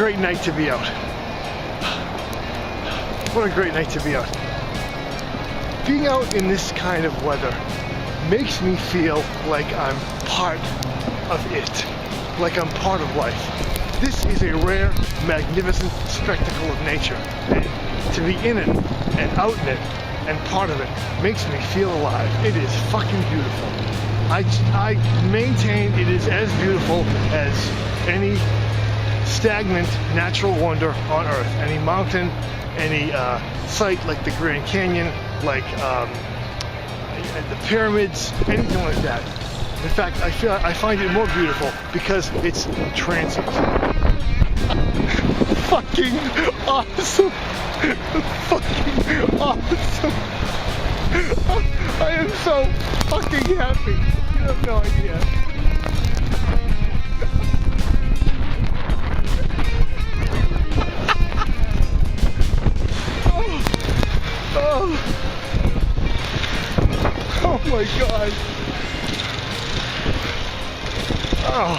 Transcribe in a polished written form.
great night to be out. What a great night to be out. Being out in this kind of weather makes me feel like I'm part of it, like I'm part of life. This is a rare, magnificent spectacle of nature, and to be in it and out in it and part of it makes me feel alive. It is fucking beautiful. I maintain it is as beautiful as any stagnant natural wonder on Earth. Any mountain, any site like the Grand Canyon, like the pyramids, anything like that. In fact, I find it more beautiful because it's transient. Fucking awesome! Fucking awesome! I am so fucking happy. You have no idea. Oh my god. Oh.